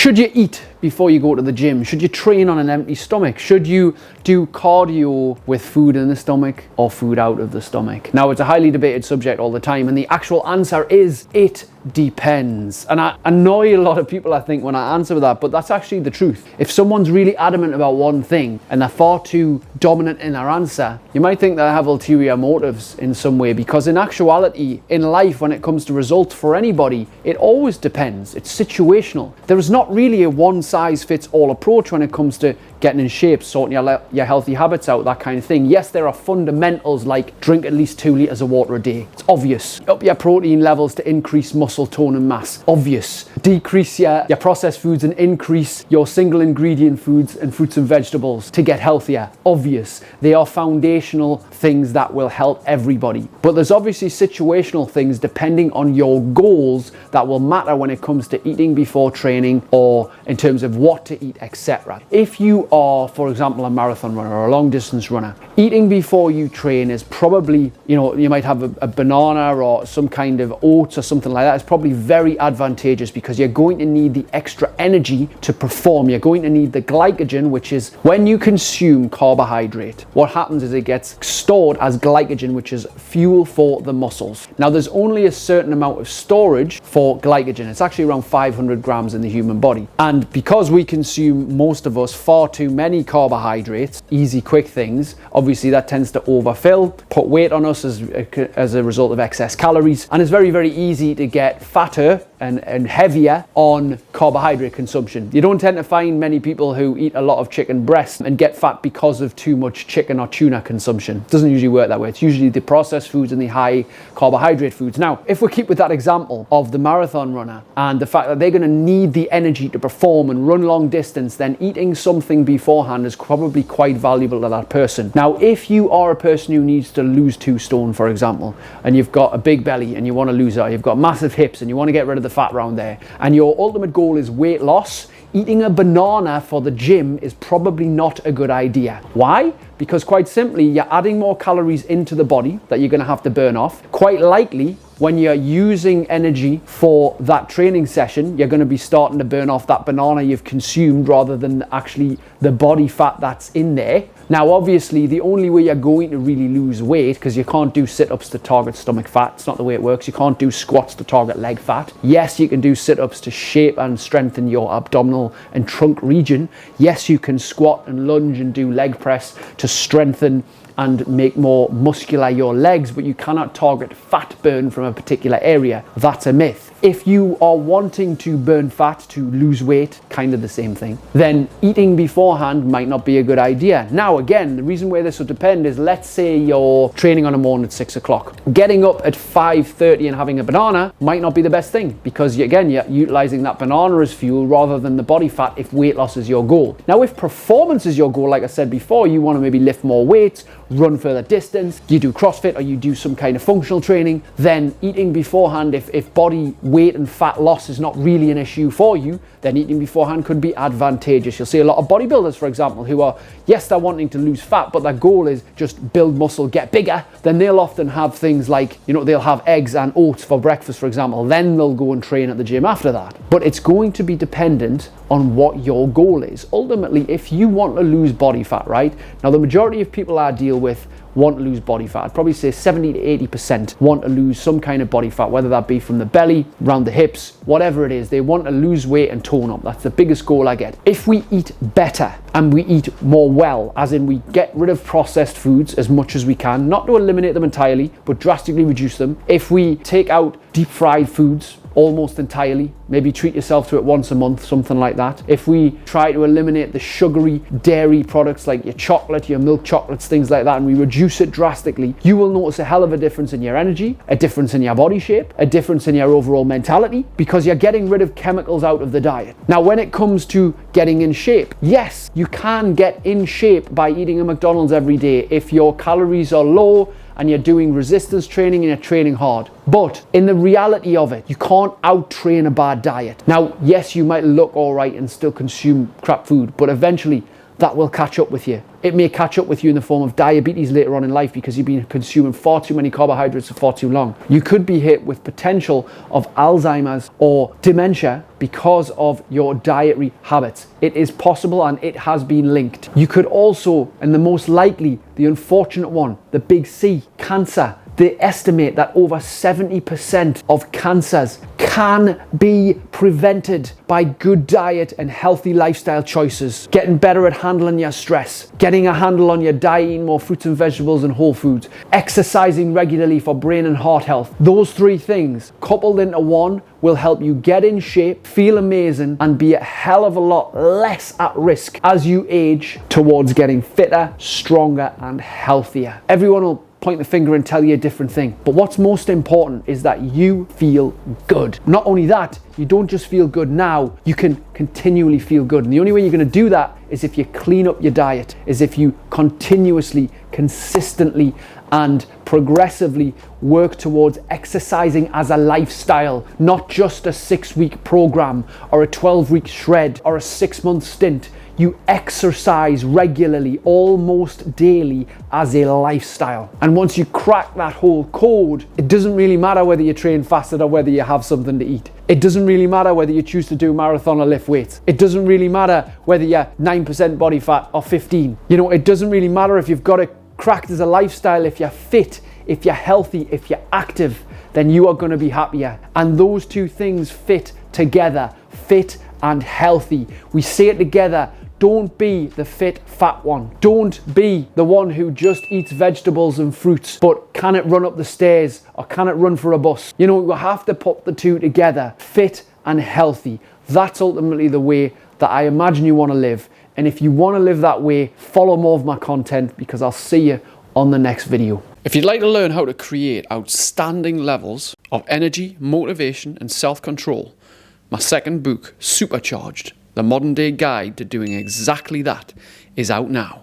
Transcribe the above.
Should you eat before you go to the gym? Should you train on an empty stomach? Should you do cardio with food in the stomach or food out of the stomach? Now, it's a highly debated subject all the time, and the actual answer is it depends. And I annoy a lot of people, I think, when I answer that, but that's actually the truth. If someone's really adamant about one thing and they're far too dominant in their answer, you might think they have ulterior motives in some way, because in actuality, in life, when it comes to results for anybody, it always depends. It's situational. There is not really a one-size-fits-all approach when it comes to getting in shape, sorting your healthy habits out, that kind of thing. Yes, there are fundamentals like drink at least 2 litres of water a day. It's obvious. Up your protein levels to increase muscle tone and mass. Obvious. Decrease your processed foods and increase your single ingredient foods and fruits and vegetables to get healthier. Obvious. They are foundational things that will help everybody. But there's obviously situational things depending on your goals that will matter when it comes to eating before training or in terms of what to eat, etc. If you are, for example, a marathon runner or a long distance runner, eating before you train is probably, you might have a banana or some kind of oats or something like that. It's probably very advantageous because you're going to need the extra energy to perform. You're going to need the glycogen, which is when you consume carbohydrate, what happens is it gets stored as glycogen, which is fuel for the muscles. Now, there's only a certain amount of storage for glycogen. It's actually around 500 grams in the human body. And because we consume, most of us, far too many carbohydrates, easy, quick things, obviously that tends to overfill, put weight on us as a result of excess calories. And it's very, very easy to get fatter and heavier on carbohydrate consumption. You don't tend to find many people who eat a lot of chicken breast and get fat because of too much chicken or tuna consumption. It doesn't usually work that way. It's usually the processed foods and the high carbohydrate foods. Now, if we keep with that example of the marathon runner and the fact that they're going to need the energy to perform and run long distance, then eating something beforehand is probably quite valuable to that person. Now, if you are a person who needs to lose 2 stone, for example, and you've got a big belly and you want to lose it, or you've got massive hips and you want to get rid of the fat around there, and your ultimate goal is weight loss, eating a banana for the gym is probably not a good idea. Why? Because quite simply, you're adding more calories into the body that you're going to have to burn off. Quite likely, when you're using energy for that training session, you're going to be starting to burn off that banana you've consumed rather than actually the body fat that's in there. Now, obviously, the only way you're going to really lose weight, because you can't do sit-ups to target stomach fat. It's not the way it works. You can't do squats to target leg fat. Yes, you can do sit-ups to shape and strengthen your abdominal and trunk region. Yes, you can squat and lunge and do leg press to strengthen and make more muscular your legs, but you cannot target fat burn from a particular area. That's a myth. If you are wanting to burn fat to lose weight, kind of the same thing, then eating beforehand might not be a good idea. Now, again, the reason where this would depend is, let's say you're training on a morning at 6 o'clock. Getting up at 5:30 and having a banana might not be the best thing, because again, you're utilizing that banana as fuel rather than the body fat if weight loss is your goal. Now, if performance is your goal, like I said before, you want to maybe lift more weights, run further distance, you do CrossFit or you do some kind of functional training, then eating beforehand, if body weight and fat loss is not really an issue for you, then eating beforehand could be advantageous. You'll see a lot of bodybuilders, for example, who are, yes, they're wanting to lose fat, but their goal is just build muscle, get bigger. Then they'll often have things like, they'll have eggs and oats for breakfast, for example. Then they'll go and train at the gym after that. But it's going to be dependent on what your goal is. Ultimately, if you want to lose body fat, right? Now, the majority of people I deal with want to lose body fat. I'd probably say 70 to 80% want to lose some kind of body fat, whether that be from the belly, around the hips, whatever it is. They want to lose weight and tone up. That's the biggest goal I get. If we eat better and we eat more well, as in we get rid of processed foods as much as we can, not to eliminate them entirely, but drastically reduce them. If we take out deep fried foods almost entirely, maybe treat yourself to it once a month, something like that. If we try to eliminate the sugary dairy products like your chocolate, your milk chocolates, things like that, and we reduce it drastically, you will notice a hell of a difference in your energy, a difference in your body shape, a difference in your overall mentality, because you're getting rid of chemicals out of the diet. Now, when it comes to getting in shape, yes, you can get in shape by eating a McDonald's every day if your calories are low and you're doing resistance training and you're training hard. But in the reality of it, you can't out-train a bad diet. Now, yes, you might look all right and still consume crap food, but eventually that will catch up with you. It may catch up with you in the form of diabetes later on in life because you've been consuming far too many carbohydrates for far too long. You could be hit with potential of Alzheimer's or dementia because of your dietary habits. It is possible and it has been linked. You could also, and the most likely, the unfortunate one, the big C, cancer. They estimate that over 70% of cancers can be prevented by good diet and healthy lifestyle choices. Getting better at handling your stress, getting a handle on your diet, eating more fruits and vegetables and whole foods, exercising regularly for brain and heart health. Those three things coupled into one will help you get in shape, feel amazing, and be a hell of a lot less at risk as you age towards getting fitter, stronger, and healthier. Everyone will point the finger and tell you a different thing. But what's most important is that you feel good. Not only that, you don't just feel good now, you can continually feel good. And the only way you're going to do that is if you clean up your diet, is if you continuously, consistently, and progressively work towards exercising as a lifestyle, not just a 6-week program or a 12-week shred or a 6-month stint. You exercise regularly, almost daily, as a lifestyle. And once you crack that whole code, it doesn't really matter whether you train fasted or whether you have something to eat. It doesn't really matter whether you choose to do marathon or lift weights. It doesn't really matter whether you're 9% body fat or 15. You know, it doesn't really matter if you've got it cracked as a lifestyle. If you're fit, if you're healthy, if you're active, then you are going to be happier. And those two things fit together, fit and healthy. We say it together. Don't be the fit, fat one. Don't be the one who just eats vegetables and fruits, but can it run up the stairs or can it run for a bus? You know, you have to put the two together, fit and healthy. That's ultimately the way that I imagine you want to live. And if you want to live that way, follow more of my content because I'll see you on the next video. If you'd like to learn how to create outstanding levels of energy, motivation, and self-control, my second book, Supercharged, the modern day guide to doing exactly that, is out now.